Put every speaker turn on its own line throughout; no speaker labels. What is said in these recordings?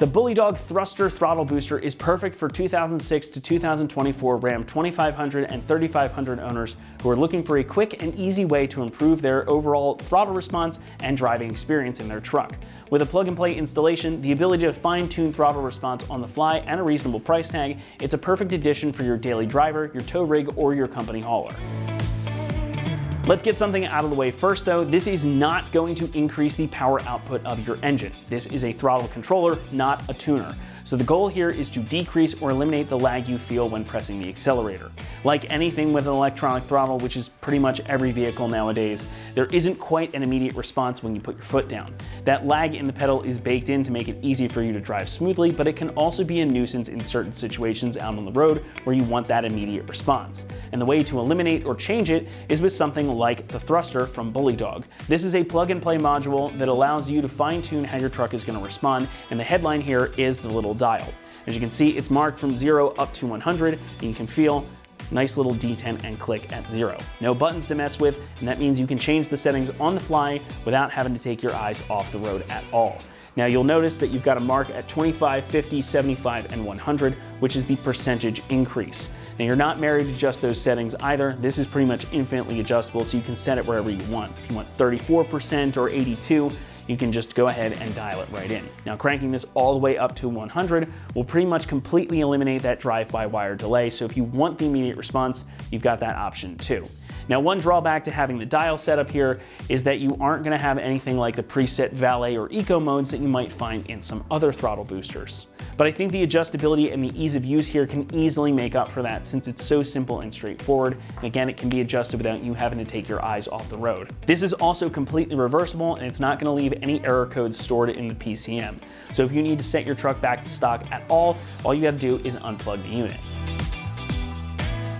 The BullyDog Thruster Throttle Booster is perfect for 2006 to 2024 Ram 2500 and 3500 owners who are looking for a quick and easy way to improve their overall throttle response and driving experience in their truck. With a plug-and-play installation, the ability to fine-tune throttle response on the fly, and a reasonable price tag, it's a perfect addition for your daily driver, your tow rig, or your company hauler. Let's get something out of the way first though. This is not going to increase the power output of your engine. This is a throttle controller, not a tuner. So the goal here is to decrease or eliminate the lag you feel when pressing the accelerator. Like anything with an electronic throttle, which is pretty much every vehicle nowadays, there isn't quite an immediate response when you put your foot down. That lag in the pedal is baked in to make it easy for you to drive smoothly, but it can also be a nuisance in certain situations out on the road where you want that immediate response. And the way to eliminate or change it is with something like the Thruster from BullyDog. This is a plug-and-play module that allows you to fine-tune how your truck is going to respond, and the headline here is the little dial. As you can see, it's marked from 0 up to 100, and you can feel nice little detent and click at 0. No buttons to mess with, and that means you can change the settings on the fly without having to take your eyes off the road at all. Now you'll notice that you've got a mark at 25, 50, 75, and 100, which is the percentage increase. Now you're not married to just those settings either. This is pretty much infinitely adjustable, so you can set it wherever you want. If you want 34% or 82, you can just go ahead and dial it right in. Now cranking this all the way up to 100 will pretty much completely eliminate that drive-by-wire delay, so if you want the immediate response, you've got that option too. Now one drawback to having the dial set up here is that you aren't going to have anything like the preset valet or eco modes that you might find in some other throttle boosters. But I think the adjustability and the ease of use here can easily make up for that since it's so simple and straightforward. And again, it can be adjusted without you having to take your eyes off the road. This is also completely reversible, and it's not going to leave any error codes stored in the PCM. So if you need to set your truck back to stock at all you have to do is unplug the unit.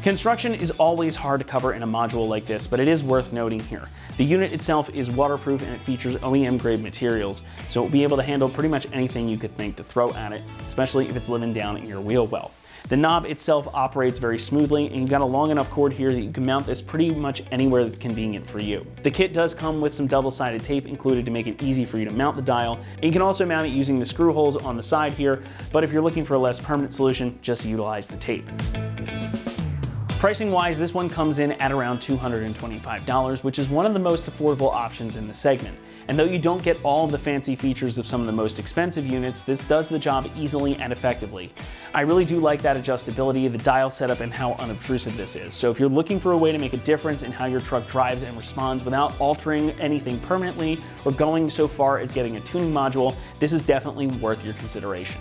Construction is always hard to cover in a module like this, but it is worth noting here. The unit itself is waterproof and it features OEM grade materials, so it will be able to handle pretty much anything you could think to throw at it, especially if it's living down in your wheel well. The knob itself operates very smoothly, and you've got a long enough cord here that you can mount this pretty much anywhere that's convenient for you. The kit does come with some double-sided tape included to make it easy for you to mount the dial, and you can also mount it using the screw holes on the side here, but if you're looking for a less permanent solution, just utilize the tape. Pricing wise, this one comes in at around $225, which is one of the most affordable options in the segment. And though you don't get all of the fancy features of some of the most expensive units, this does the job easily and effectively. I really do like that adjustability, the dial setup, and how unobtrusive this is. So if you're looking for a way to make a difference in how your truck drives and responds without altering anything permanently or going so far as getting a tuning module, this is definitely worth your consideration.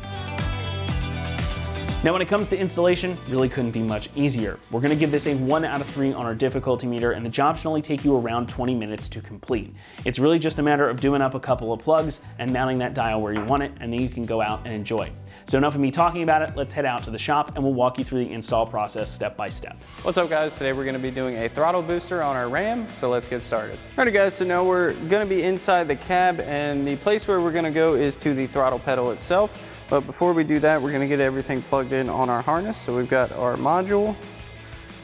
Now when it comes to installation, really couldn't be much easier. We're gonna give this a 1 out of 3 on our difficulty meter, and the job should only take you around 20 minutes to complete. It's really just a matter of doing up a couple of plugs and mounting that dial where you want it, and then you can go out and enjoy. So enough of me talking about it, let's head out to the shop and we'll walk you through the install process step by step.
What's up guys, today we're gonna be doing a throttle booster on our Ram, so let's get started. Alrighty guys, so now we're gonna be inside the cab, and the place where we're gonna go is to the throttle pedal itself. But before we do that, we're gonna get everything plugged in on our harness. So we've got our module,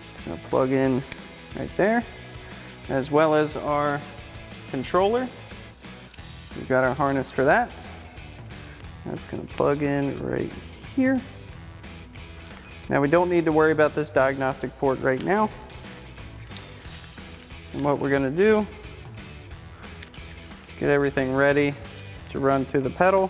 it's gonna plug in right there, as well as our controller. We've got our harness for that. That's gonna plug in right here. Now we don't need to worry about this diagnostic port right now. And what we're gonna do is get everything ready to run to the pedal.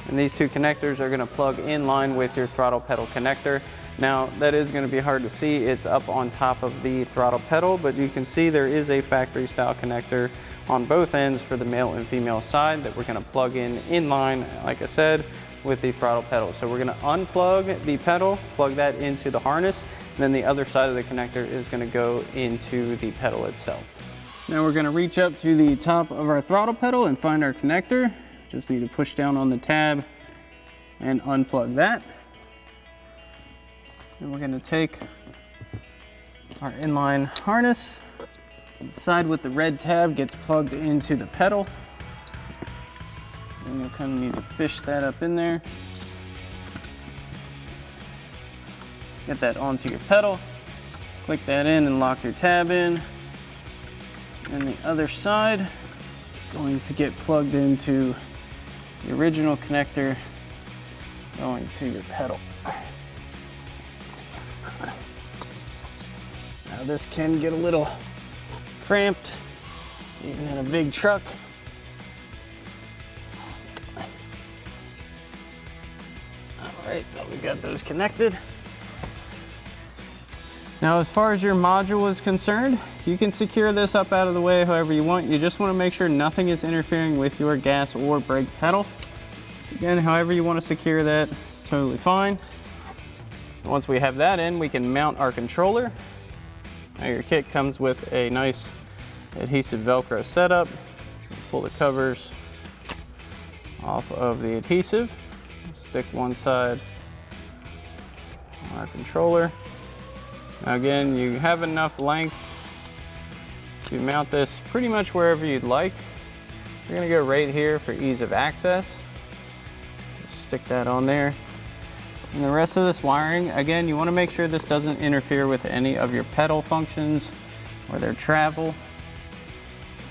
And these two connectors are gonna plug in line with your throttle pedal connector. Now that is gonna be hard to see. It's up on top of the throttle pedal, but you can see there is a factory style connector on both ends for the male and female side that we're gonna plug in line, like I said, with the throttle pedal. So we're gonna unplug the pedal, plug that into the harness, and then the other side of the connector is gonna go into the pedal itself. Now we're gonna reach up to the top of our throttle pedal and find our connector. Just need to push down on the tab and unplug that. And we're gonna take our inline harness. The side with the red tab gets plugged into the pedal. And you'll kind of need to fish that up in there. Get that onto your pedal. Click that in and lock your tab in. And the other side is going to get plugged into the original connector going to your pedal. Now this can get a little cramped, even in a big truck. All right, now we got those connected. Now, as far as your module is concerned, you can secure this up out of the way however you want. You just want to make sure nothing is interfering with your gas or brake pedal. Again, however you want to secure that, it's totally fine. Once we have that in, we can mount our controller. Now your kit comes with a nice adhesive Velcro setup. Pull the covers off of the adhesive. Stick one side on our controller. Now again, you have enough length to mount this pretty much wherever you'd like. We're gonna go right here for ease of access. Just stick that on there. And the rest of this wiring, again, you wanna make sure this doesn't interfere with any of your pedal functions or their travel.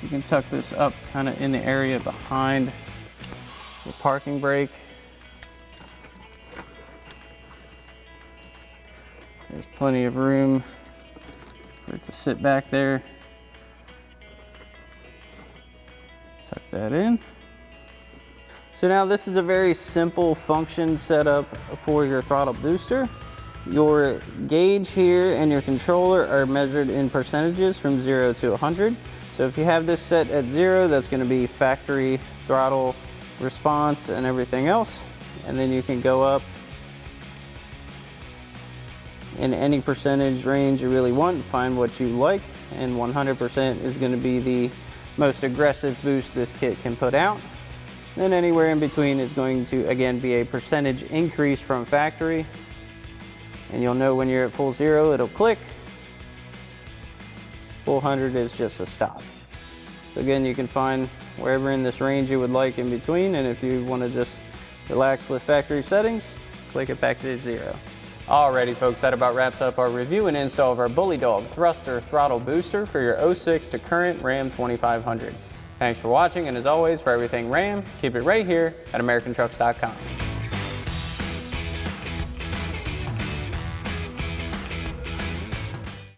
You can tuck this up kind of in the area behind the parking brake. There's plenty of room for it to sit back there. Tuck that in. So now this is a very simple function setup for your throttle booster. Your gauge here and your controller are measured in percentages from 0 to 100. So if you have this set at 0, that's going to be factory throttle response and everything else. And then you can go up in any percentage range you really want, find what you like, and 100% is going to be the most aggressive boost this kit can put out. Then anywhere in between is going to again be a percentage increase from factory, and you'll know when you're at full 0, it'll click. Full 100 is just a stop. So again, you can find wherever in this range you would like in between, and if you want to just relax with factory settings, click it back to 0. Alrighty folks, that about wraps up our review and install of our Bully Dog Thruster Throttle Booster for your 06 to current Ram 2500. Thanks for watching, and as always, for everything Ram, keep it right here at AmericanTrucks.com.